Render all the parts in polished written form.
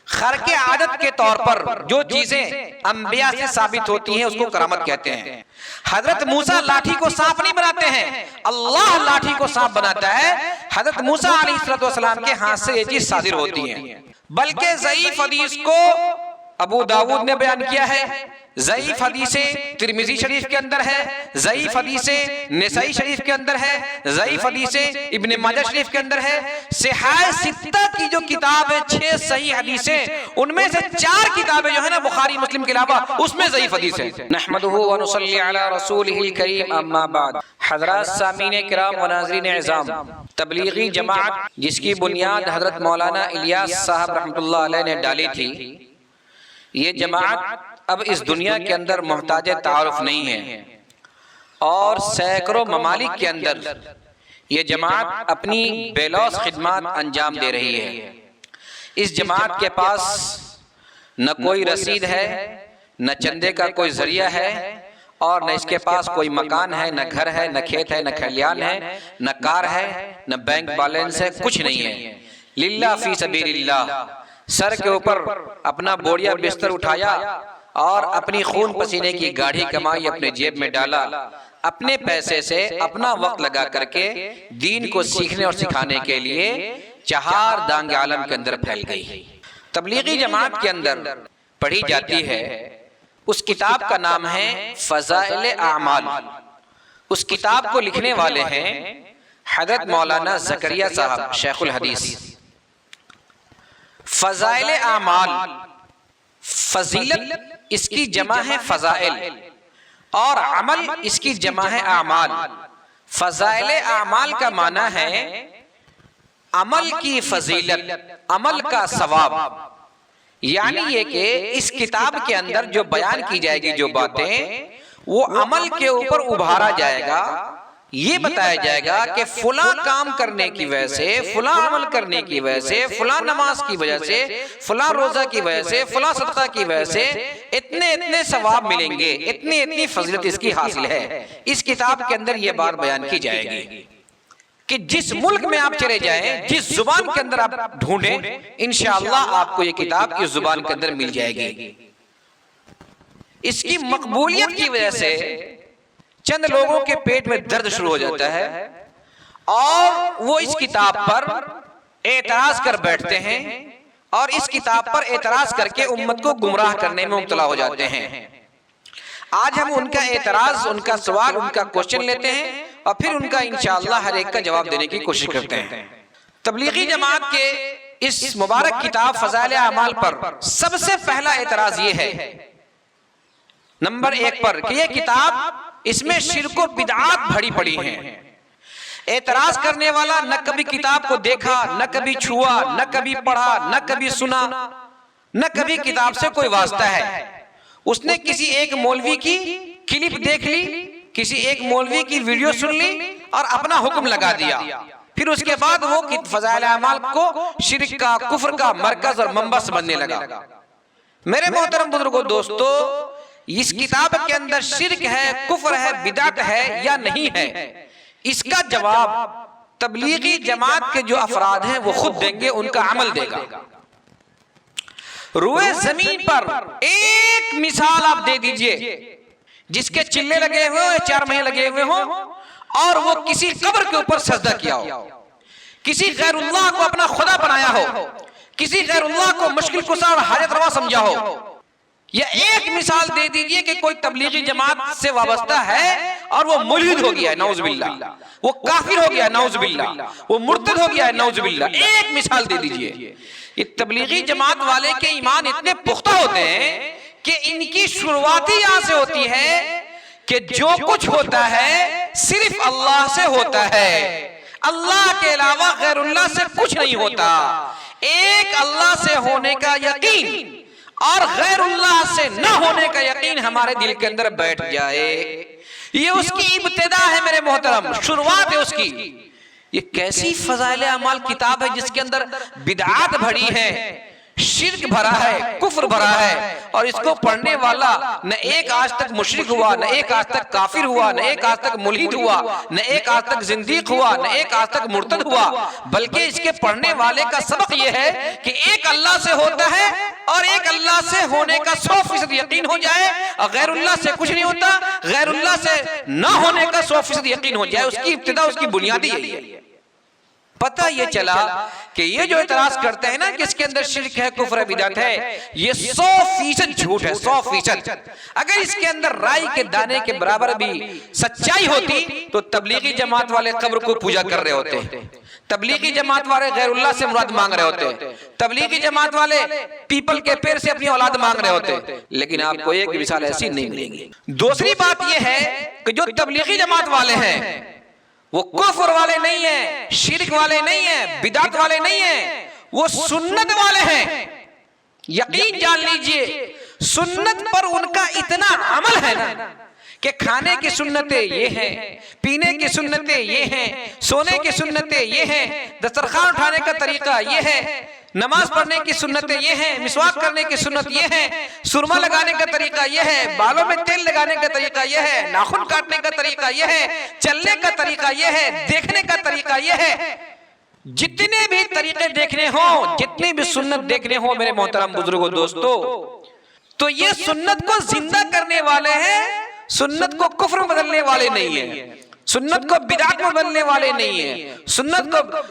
خرق عادت کے طور پر جو چیزیں انبیاء سے ثابت ہوتی ہیں اس کو کرامت کہتے ہیں۔ حضرت موسیٰ لاٹھی کو سانپ نہیں بناتے ہیں، اللہ لاٹھی کو سانپ بناتا ہے۔ حضرت موسیٰ علیہ السلام کے ہاتھ سے یہ چیز صادر ہوتی ہے۔ بلکہ ضعیف حدیث کو ابو داؤد نے بیان کیا ہے، ضعیف حدیث ترمذی شریف کے اندر ہے، ضعیف حدیث نسائی شریف کے اندر ہے، ضعیف حدیث ابن ماجہ شریف کے اندر ہے۔ صحاح ستہ کی جو کتاب ہے 6 صحیح حدیثیں، ان میں سے 4 کتابیں جو ہے نا بخاری مسلم کے علاوہ اس میں ضعیف حدیث ہے۔ نحمدہ ونصلی علی رسولہ الکریم، اما بعد۔ حضرات سامعین کرام و ناظرین اعظام، تبلیغی جماعت جس کی بنیاد حضرت مولانا الیاس صاحب رحمۃ اللہ علیہ نے ڈالی تھی، یہ جماعت اب اس دنیا کے اندر محتاج تعارف نہیں ہے، اور سینکڑوں ممالک کے اندر یہ جماعت اپنی بے لوث خدمات انجام دے رہی ہے۔ اس جماعت کے پاس نہ کوئی رسید ہے، نہ چندے کا کوئی ذریعہ ہے، اور نہ اس کے پاس کوئی مکان ہے، نہ گھر ہے، نہ کھیت ہے، نہ کھلیان ہے، نہ کار ہے، نہ بینک بیلنس ہے، کچھ نہیں ہے۔ للہ فی سبیل اللہ، سر کے اوپر اپنا بوڑیا بستر اٹھایا اور اپنی خون پسینے کی گاڑھی کمائی اپنے جیب میں ڈالا، اپنے پیسے سے اپنا وقت لگا کر کے دین کو سیکھنے اور سکھانے کے لیے 4 دانگ عالم کے اندر پھیل گئی۔ تبلیغی جماعت کے اندر پڑھی جاتی ہے، اس کتاب کا نام ہے فضائل اعمال۔ اس کتاب کو لکھنے والے ہیں حضرت مولانا زکریا صاحب شیخ الحدیث۔ فضائل اعمال، فضیلت اس کی جمع ہے فضائل، اور عمل اس کی جمع ہے اعمال۔ فضائل اعمال کا معنی ہے عمل کی فضیلت، عمل کا ثواب، یعنی یہ کہ اس کتاب کے اندر جو بیان کی جائے گی جو باتیں، وہ عمل کے اوپر ابھارا جائے گا۔ یہ بتایا جائے گا کہ فلاں کام کرنے کی وجہ سے، فلاں عمل کرنے کی وجہ سے، فلاں نماز کی وجہ سے، فلاں روزہ کی وجہ سے، فلاں صدقہ کی وجہ سے اتنے ثواب ملیں گے، اتنی فضیلت اس کی حاصل ہے۔ اس کتاب کے اندر یہ بات بیان کی جائے گی کہ جس ملک میں آپ چلے جائیں، جس زبان کے اندر آپ ڈھونڈیں، انشاءاللہ آپ کو یہ کتاب اس زبان کے اندر مل جائے گی۔ اس کی مقبولیت کی وجہ سے چند لوگوں کے پیٹ میں درد شروع ہو جاتا ہے، اور وہ اس کتاب پر اعتراض کر بیٹھتے ہیں، اور اس کتاب پر اعتراض کر کے امت کو گمراہ کرنے میں مبتلا ہو جاتے ہیں۔ آج ہم ان کا اعتراض، ان کا سوال، ان کا کوشچن لیتے ہیں، اور پھر ان کا انشاءاللہ ہر ایک کا جواب دینے کی کوشش کرتے ہیں۔ تبلیغی جماعت کے اس مبارک کتاب فضائل اعمال پر سب سے پہلا اعتراض یہ ہے، نمبر 1 پر، کہ یہ کتاب، اس میں شرک و بدعات بھری پڑی ہیں۔ اعتراض کرنے والا نہ کبھی کتاب کو دیکھا، نہ کبھی چھوا، نہ کبھی پڑھا، نہ کبھی سنا، نہ کبھی کتاب سے کوئی واسطہ ہے۔ اس نے کسی ایک مولوی کی کلپ دیکھ لی، کسی ایک مولوی کی ویڈیو سن لی اور اپنا حکم لگا دیا، پھر اس کے بعد وہ فضائل اعمال کو شرک کا، کفر کا مرکز اور منبع سمجھنے لگا۔ میرے محترم بزرگوں، دوستو، اس کتاب کے اندر شرک ہے، کفر ہے، بدعت ہے یا نہیں ہے، اس کا جواب تبلیغی جماعت کے جو افراد ہیں وہ خود دیں گے، ان کا عمل دے گا۔ روئے زمین پر ایک مثال آپ دے دیجئے جس کے چلے لگے ہوئے ہوں، 4 مہینے لگے ہوئے ہوں، اور وہ کسی قبر کے اوپر سجدہ کیا ہو، کسی غیر اللہ کو اپنا خدا بنایا ہو، کسی غیر اللہ کو مشکل کشا اور حاجت روا سمجھا ہو، یا ایک مثال دے دیجئے کہ کوئی تبلیغی جماعت سے وابستہ ہے اور وہ ملحد ہو گیا ہے، نعوذ باللہ، وہ کافر ہو گیا ہے، نعوذ باللہ، وہ مرتد ہو گیا ہے، نعوذ باللہ، ایک مثال دے دیجئے۔ یہ تبلیغی جماعت والے کے ایمان اتنے پختہ ہوتے ہیں کہ ان کی شروعاتی یہاں سے ہوتی ہے کہ جو کچھ ہوتا ہے صرف اللہ سے ہوتا ہے، اللہ کے علاوہ غیر اللہ سے کچھ نہیں ہوتا۔ ایک اللہ سے ہونے کا یقین اور غیر اللہ سے نہ ہونے کا یقین ہمارے دل کے اندر بیٹھ جائے، یہ اس کی ابتدا ہے میرے محترم، شروعات ہے اس کی۔ یہ کیسی فضائل اعمال کتاب ہے جس کے اندر بدعات بھری ہے، شرک بھرا ہے، کفر بھرا ہے، اور اس کو پڑھنے والا نہ ایک آج تک مشرک ہوا، نہ ایک آج تک کافر ہوا، نہ ایک آج تک ملحد ہوا، نہ ایک آج تک زندیق ہوا، نہ ایک آج تک مرتد ہوا، بلکہ اس کے پڑھنے والے کا سبق یہ ہے کہ ایک اللہ سے ہوتا ہے اور ایک اللہ سے ہونے کا 100% یقین ہو جائے، اور غیر اللہ سے کچھ نہیں ہوتا، غیر اللہ سے نہ ہونے کا 100% یقین ہو جائے۔ اس کی ابتدا، اس کی بنیادی یہی ہے۔ پتہ یہ چلا کہ یہ جو اعتراض کرتے ہیں نا کہ اس کے اندر شرک ہے، کفر ہے، بدعت ہے، یہ 100% جھوٹ ہے، 100%۔ اگر اس کے اندر رائی کے دانے کے برابر بھی سچائی ہوتی تو تبلیغی جماعت والے قبر کو پوجا کر رہے ہوتے، تبلیغی جماعت والے غیر اللہ سے مراد مانگ رہے ہوتے، تبلیغی جماعت والے پیپل کے پیر سے اپنی اولاد مانگ رہے ہوتے، لیکن آپ کو ایک مثال ایسی نہیں ملے گی۔ دوسری بات یہ ہے کہ جو تبلیغی جماعت والے ہیں وہ کفر والے نہیں ہیں، شرک والے نہیں ہیں، بدعت والے نہیں ہیں، وہ سنت والے ہیں۔ یقین جان لیجئے سنت پر ان کا اتنا عمل ہے نا کہ کھانے کی سنتیں یہ ہیں، پینے کی سنتیں یہ ہیں، سونے کی سنتیں یہ ہیں، دسترخوان اٹھانے کا طریقہ یہ ہے، نماز پڑھنے کی سنتیں یہ ہیں، مسواک کرنے کی سنت یہ ہے، سرما لگانے کا طریقہ یہ ہے، بالوں میں تیل لگانے کا طریقہ یہ ہے، ناخن کاٹنے کا طریقہ یہ ہے، چلنے کا طریقہ یہ ہے، دیکھنے کا طریقہ یہ ہے۔ جتنے بھی طریقے دیکھنے ہوں، جتنی بھی سنت دیکھنے ہوں میرے محترم بزرگوں دوستو، تو یہ سنت کو زندہ کرنے والے ہیں، سنت کو کفر میں بدلنے والے نہیں ہیں، سنت کو بدعت میں بدلنے والے نہیں ہیں، سنت کو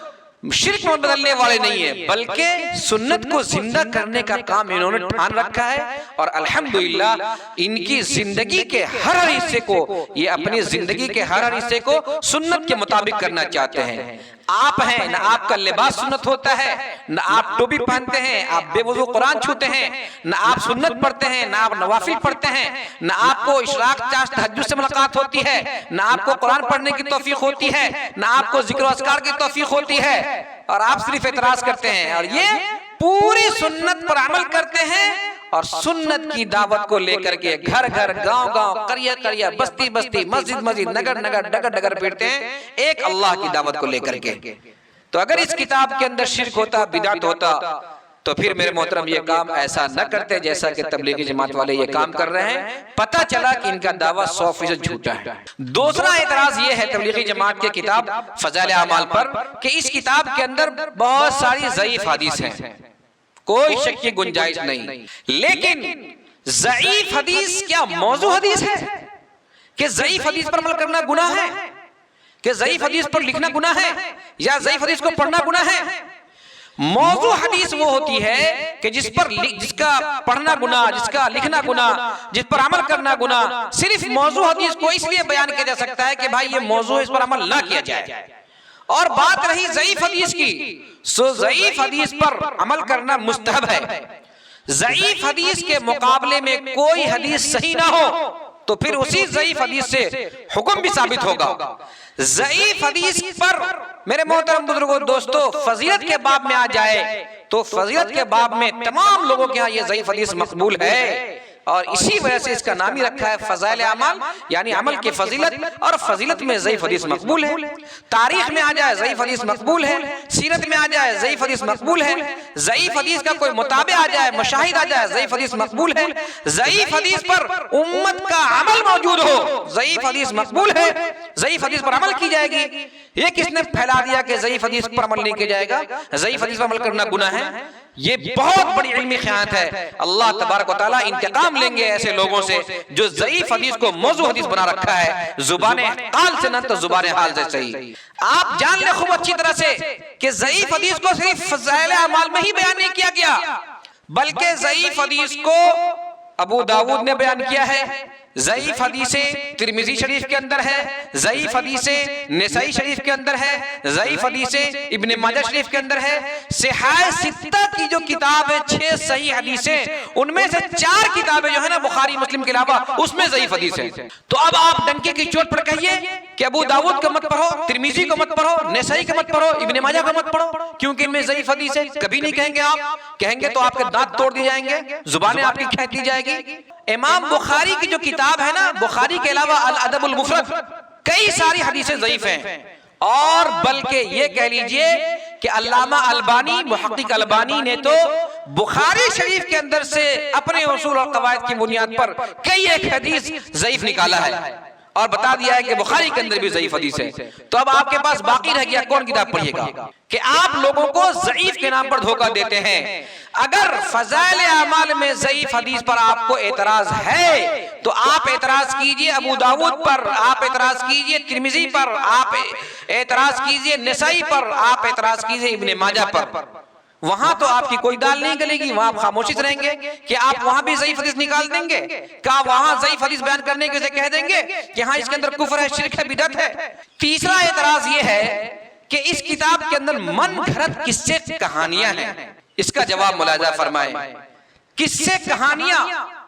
شرک میں بدلنے والے نہیں ہیں، بلکہ سنت کو زندہ کرنے کا کام انہوں نے ٹھان رکھا ہے، اور الحمدللہ ان کی زندگی کے ہر حصے کو، یہ اپنی زندگی کے ہر حصے کو سنت کے مطابق کرنا چاہتے ہیں۔ آپ ہیں، نہ آپ کا لباس سنت ہوتا ہے، نہ آپ ٹوپی پہنتے ہیں، آپ بے وضو قرآن چھوتے ہیں، نہ آپ سنت پڑھتے ہیں، نہ آپ نوافل پڑھتے ہیں، نہ آپ کو اشراق چاشت تہجد سے ملاقات ہوتی ہے، نہ آپ کو قرآن پڑھنے کی توفیق ہوتی ہے، نہ آپ کو ذکر و اذکار کی توفیق ہوتی ہے، اور آپ صرف اعتراض کرتے ہیں، اور یہ پوری سنت پر عمل کرتے ہیں، اور سنت کی دعوت کو لے کر کے گھر گھر، گاؤں گاؤں، قریہ قریہ، بستی بستی، مسجد مسجد، نگر نگر، ڈگر ڈگر پھرتے ہیں ایک اللہ کی دعوت کو لے کر کے۔ تو اگر اس کتاب کے اندر شرک ہوتا، بدعت ہوتا، تو پھر میرے محترم یہ کام ایسا نہ کرتے جیسا کہ تبلیغی جماعت والے یہ کام کر رہے ہیں۔ پتہ چلا کہ ان کا دعویٰ 100% جھوٹا ہے۔ دوسرا اعتراض یہ ہے تبلیغی جماعت کے کتاب فضائل اعمال پر کہ اس کتاب کے اندر بہت ساری ضعیف حدیث ہیں، کوئی شک کی گنجائش نہیں، لیکن ضعیف حدیث کیا موضوع حدیث ہے؟ کہ ضعیف حدیث پر عمل کرنا گناہ ہے؟ کہ ضعیف حدیث پر لکھنا گناہ ہے؟ یا ضعیف حدیث کو پڑھنا گناہ ہے؟ موضوع حدیث وہ ہوتی ہے کہ جس کا پڑھنا گناہ، جس کا لکھنا گناہ، جس پر عمل کرنا گناہ۔ صرف موضوع حدیث کو اس لیے بیان کیا جا سکتا ہے کہ بھائی یہ موضوع، اس پر عمل نہ کیا جائے۔ اور بات رہی ضعیف حدیث کی، سو ضعیف حدیث پر عمل کرنا مستحب ہے۔ ضعیف حدیث کے مقابلے میں کوئی حدیث صحیح نہ ہو تو پھر اسی ضعیف حدیث سے حکم بھی ثابت ہوگا۔ ضعیف حدیث پر میرے محترم بزرگوں دوستو فضیلت کے باب میں آ جائے تو فضیلت کے باب میں تمام لوگوں کے ہاں یہ ضعیف حدیث مقبول ہے، اور اسی وجہ سے اس کا نام ہی رکھا ہے فضائل اعمال، یعنی عمل کی فضیلت، اور فضیلت میں ضعیف حدیث مقبول ہے۔ تاریخ میں آ جائے ضعیف حدیث مقبول ہے، سیرت میں آ جائے ضعیف حدیث مقبول ہے، ضعیف حدیث کا کوئی متابع آ جائے، مشاہد آ جائے، ضعیف حدیث مقبول ہے۔ ضعیف حدیث پر امت کا عمل موجود ہو، ضعیف حدیث مقبول ہے، ضعیف حدیث پر عمل کی جائے گی۔ یہ کس نے پھیلا دیا کہ ضعیف حدیث پر عمل نہیں کیا جائے گا، ضعیف حدیث پر عمل کرنا گناہ ہے؟ یہ بہت بڑی علمی خیانت ہے۔ اللہ تبارک و تعالیٰ انتقام لیں گے ایسے لوگوں سے جو ضعیف حدیث کو موضوع حدیث بنا رکھا ہے، زبان قال سے نہ تو زبان حال سے صحیح۔ آپ جان لیں خوب اچھی طرح سے کہ ضعیف حدیث کو صرف فضائل اعمال میں ہی بیان نہیں کیا گیا، بلکہ ضعیف حدیث کو ابو داؤد نے بیان کیا ہے، ضعیف حدیث ترمذی شریف کے اندر ہے، ضعیف حدیث نسائی شریف کے اندر ہے، ضعیف حدیث ابن ماجہ شریف کے اندر ہے۔ صحاح ستہ کی جو کتاب ہے 6 صحیح حدیثیں، ان میں سے 4 کتابیں جو ہے نا بخاری مسلم کے علاوہ اس میں ضعیف حدیث ہیں۔ تو اب آپ ڈنکے کی چوٹ پر کہیے کہ ابو داؤد کو مت پڑھو، ترمذی کو مت پڑھو، نسائی کو مت پڑھو، ابن ماجہ کو مت پڑھو، کیونکہ ان میں ضعیف حدیث ہے۔ کبھی نہیں کہیں گے، آپ کہیں گے تو آپ کے دانت توڑ دی جائیں گے، زبانیں آپ کی کھینچ لی جائے گی۔ امام بخاری کی جو کتاب ہے نا، بخاری کے علاوہ الادب المفرد، کئی ساری حدیثیں ضعیف ہیں، اور بلکہ یہ کہہ لیجئے کہ علامہ البانی محقق البانی نے تو بخاری شریف کے اندر سے اپنے اصول اور قواعد کی بنیاد پر کئی ایک حدیث ضعیف نکالا ہے اور بتا دیا ہے کہ بخاری کے اندر بھی ضعیف حدیث ہے. تو اب آپ کے پاس باقی رہ گیا کون کتاب پڑھیے گا کہ آپ لوگوں کو ضعیف کے نام پر دھوکہ دیتے ہیں. اگر فضائل اعمال میں ضعیف حدیث پر آپ کو اعتراض ہے تو آپ اعتراض کیجئے ابو داؤد پر، آپ اعتراض کیجئے ترمذی پر، آپ اعتراض کیجئے نسائی پر، آپ اعتراض کیجئے ابن ماجہ پر. وہاں تو آپ کی کوئی دال نہیں گلے گی، وہاں آپ خاموشی سے رہیں گے. کہ آپ وہاں بھی ضعیف حدیث نکال دیں گے؟ کیا وہاں ضعیف حدیث بیان کرنے کے کہہ دیں گے کہ ہاں اس کے اندر کفر ہے، شرک ہے، بدعت ہے؟ تیسرا اعتراض یہ ہے کہ اس کتاب کے اندر من گھڑت قصے کہانیاں ہیں. اس کا جواب ملاحظہ فرمائیں. قصے کہانیاں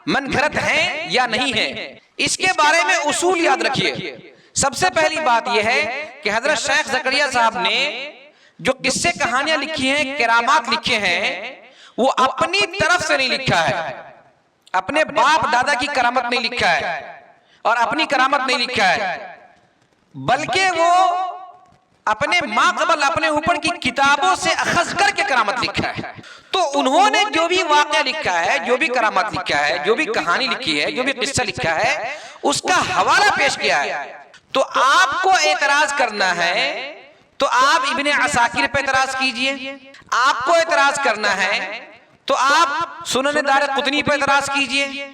من گھڑت ہیں یا نہیں ہیں، اس کے بارے میں اصول یاد رکھیے. سب سے پہلی بات یہ ہے کہ حضرت شیخ زکریا صاحب نے جو قصے کہانیاں لکھی ہیں، کرامات لکھے ہیں، وہ اپنی طرف سے نہیں لکھا ہے، اپنے باپ دادا کی کرامت نہیں لکھا ہے اور اپنی کرامت نہیں لکھا ہے، بلکہ وہ اپنے ماں قبل اپنے اوپر کی کتابوں سے اخذ کر کے کرامت لکھا ہے. تو انہوں نے جو بھی واقعہ لکھا ہے، جو بھی کرامت لکھا ہے، جو بھی کہانی لکھی ہے، جو بھی قصہ لکھا ہے، اس کا حوالہ پیش کیا ہے. تو آپ کو اعتراض کرنا ہے تو آپ ابن عساکر پہ اعتراض کیجئے. آپ کو اعتراض کرنا ہے تو آپ سنن دارقطنی پہ اعتراض کیجئے.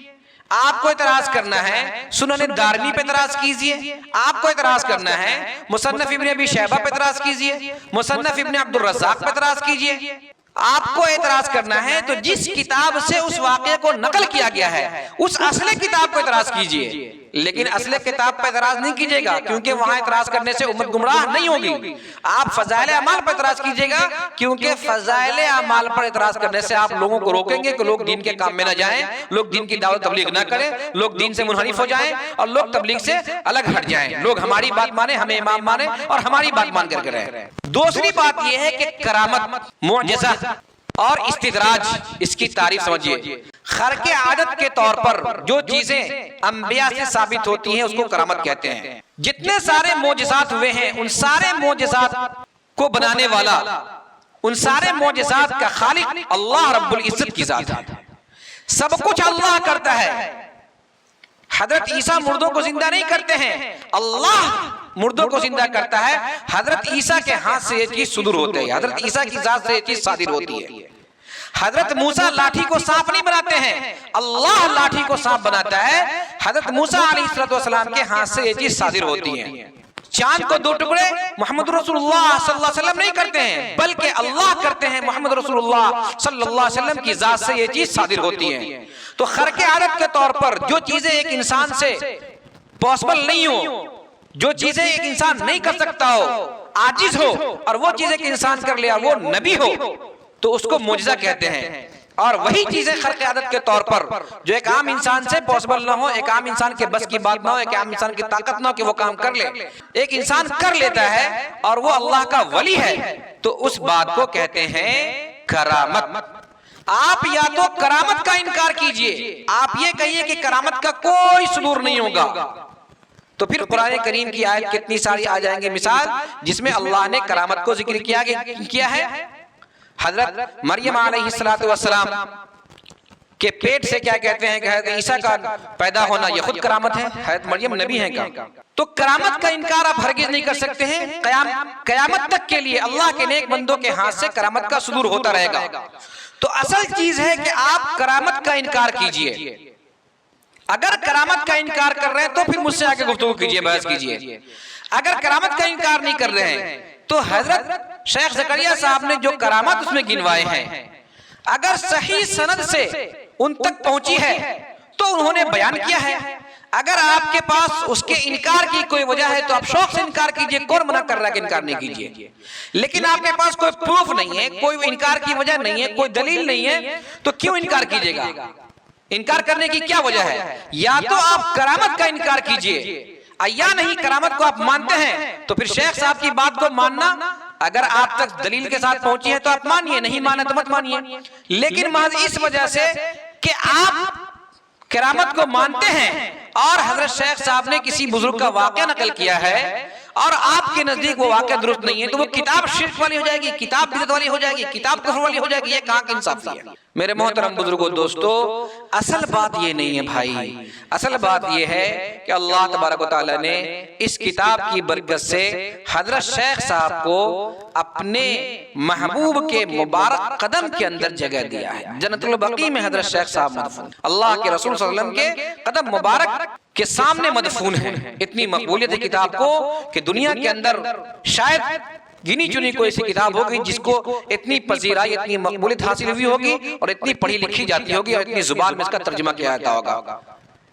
آپ کو اعتراض کرنا ہے سنن دارمی پہ اعتراض کیجئے. آپ کو اعتراض کرنا ہے مصنف ابن ابی شیبہ پہ اعتراض کیجئے، مصنف ابن عبد الرزاق پہ اعتراض کیجئے. آپ کو اعتراض کرنا ہے تو جس کتاب سے اس واقعے کو نقل کیا گیا ہے اس اصل کتاب پہ اعتراض کیجئے. لیکن اصل کتاب پہ اعتراض نہیں کیجئے گا، کیونکہ وہاں اعتراض کرنے سے امت گمراہ نہیں ہوگی. آپ فضائل اعمال پر اعتراض کیجئے گا، کیونکہ فضائل اعمال پر اعتراض کرنے سے آپ لوگوں کو روکیں گے کہ لوگ دین کے کام میں نہ جائیں، لوگ دین کی دعوت تبلیغ نہ کریں، لوگ دین سے منحرف ہو جائیں اور لوگ تبلیغ سے الگ ہٹ جائیں. لوگ ہماری بات مانیں، ہمیں امام مانیں اور ہماری بات مان کر کے رہیں. دوسری بات یہ ہے کہ کرامت، معجزہ اور استدراج، اس کی تعریف سمجھیے. خرق عادت کے طور پر جو چیزیں انبیاء سے ثابت ہوتی ہیں اس کو کرامت کہتے ہیں. جتنے سارے معجزات ہوئے ہیں ان سارے معجزات کو بنانے والا، ان سارے معجزات کا خالق اللہ رب العزت کی ذات ہے. سب کچھ اللہ کرتا ہے. حضرت عیسیٰ مردوں کو زندہ نہیں کرتے ہیں، اللہ مردوں کو زندہ کرتا ہے. حضرت عیسیٰ کے ہاتھ سے یہ چیز صدور ہوتی ہے، حضرت عیسیٰ کی ذات سے یہ چیز صادر ہوتی ہے. حضرت موسیٰ لاٹھی کو سانپ نہیں بناتے ہیں، اللہ لاٹھی کو سانپ بناتا ہے. حضرت موسیٰ علیہ السلام کے ہاتھ سے یہ چیز صادر ہوتی ہے. چاند کو دو ٹکڑے محمد رسول اللہ صلی اللہ علیہ وسلم نہیں کرتے ہیں، بلکہ اللہ کرتے ہیں. محمد رسول اللہ صلی اللہ علیہ وسلم کی ذات سے یہ چیز صادر ہوتی ہے. تو خرق عادت کے طور پر جو چیزیں ایک انسان سے پاسبل نہیں ہو، جو چیزیں ایک انسان نہیں کر سکتا ہو، عاجز ہو، اور وہ چیزیں ایک انسان کر لیا، وہ نبی ہو، تو اس کو معجزہ کہتے ہیں. اور وہی چیزیں خرق عادت کے طور پر جو ایک عام انسان سے پاسبل نہ ہو، ایک عام انسان کے بس کی بات نہ ہو، ایک عام انسان کی طاقت نہ ہو کہ وہ کام کر لے، ایک انسان کر لیتا ہے اور وہ اللہ کا ولی ہے، تو اس بات کو کہتے ہیں کرامت. آپ یا تو کرامت کا انکار کیجئے، آپ یہ کہیے کہ کرامت کا کوئی صدور نہیں ہوگا، تو پھر قرآن کریم کی آیت کتنی ساری آ جائیں گے مثال جس میں اللہ نے کرامت کو ذکر کیا ہے. حضرت مریم علیہ السلام کے پیٹ سے کیا کہتے ہیں کہ حضرت عیسیٰ کا پیدا ہونا یہ خود کرامت ہے. حضرت مریم نبی ہیں کا؟ تو کرامت کا انکار آپ ہرگز نہیں کر سکتے ہیں. قیامت تک کے لیے اللہ کے نیک بندوں کے ہاتھ سے کرامت کا صدور ہوتا رہے گا. تو اصل چیز ہے کہ آپ کرامت کا انکار کیجئے. اگر کرامت کا انکار کر رہے ہیں تو پھر مجھ سے آگے گفتگو کیجئے، بحث کیجئے. اگر کرامت کا انکار نہیں کر رہے ہیں تو حضرت شیخ زکریا صاحب نے جو کرامات اس میں گنوائے ہیں اگر صحیح سند سے ان تک پہنچی ہے تو انہوں نے بیان کیا ہے. اگر آپ کے پاس اس کے انکار کی کوئی وجہ ہے تو آپ شوق سے انکار کیجئے، کون منع کر رہا ہے کہ انکار نہیں کیجئے. لیکن آپ کے پاس کوئی پروف نہیں ہے، کوئی انکار کی وجہ نہیں ہے، کوئی دلیل نہیں ہے، تو کیوں انکار کیجئے گا؟ انکار کرنے کی کیا وجہ ہے؟ یا تو آپ کرامت کا انکار کیجئے، یا نہیں کرامت کو آپ مانتے ہیں تو پھر شیخ صاحب کی بات کو ماننا اگر آپ تک دلیل کے ساتھ پہنچی ہے تو آپ مانیے، نہیں مانا تو مت مانیے. لیکن محض اس وجہ سے کہ آپ کرامت کو مانتے ہیں اور حضرت شیخ صاحب نے کسی بزرگ کا واقعہ نقل کیا ہے اور آپ کے نزدیک وہ واقعہ درست نہیں ہے تو وہ کتاب شرک والی ہو جائے گی، کتاب بدعت والی ہو جائے گی، کتاب کفر والی ہو جائے گی. یہ کہاں کی انصافی ہے؟ میرے محترم بزرگوں دوستو، اصل بات یہ نہیں ہے بھائی، اصل بات یہ ہے کہ اللہ تبارک و تعالیٰ نے اس کتاب کی برکت سے حضرت شیخ صاحب کو اپنے محبوب کے مبارک قدم کے اندر جگہ دیا ہے. جنت البقیع میں حضرت شیخ صاحب مدفون، اللہ کے رسول صلی اللہ علیہ وسلم کے قدم مبارک کے سامنے مدفون ہیں. اتنی مقبولیت ہے کتاب کو کہ دنیا کے اندر شاید گنی چنی کوئی ایسی کتاب ہوگی جس کو اتنی پذیرائی، اتنی مقبولیت حاصل ہوئی ہوگی اور اتنی پڑھی لکھی جاتی ہوگی اور اتنی زبان میں اس کا ترجمہ کیا جاتا ہوگا.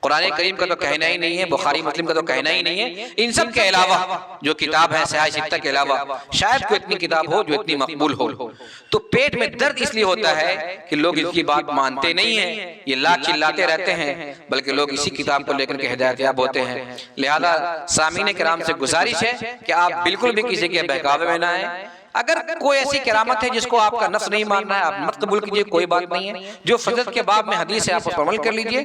قرآن کریم کا تو کہنا ہی نہیں ہے، بخاری مسلم کا تو کہنا ہی نہیں ہے. ان سب کے علاوہ جو کتاب ہے صحیح ستہ کے علاوہ شاید کوئی اتنی کتاب ہو جو اتنی مقبول ہو. تو پیٹ میں درد اس لیے ہوتا ہے کہ لوگ اس کی بات مانتے نہیں ہیں، یہ لا چلاتے رہتے ہیں، بلکہ لوگ اسی کتاب کو لے کر کے ہدایت یاب ہوتے ہیں. لہذا سامعین کرام سے گزارش ہے کہ آپ بالکل بھی کسی کے بہکاوے میں نہ آئیں. اگر کوئی ایسی کرامت ہے جس کو آپ کا نفس نہیں ماننا ہے، آپ مت قبول کیجئے، کوئی بات نہیں ہے. جو فضیلت کے باب میں حدیث ہے آپ اس پر عمل کر لیجئے.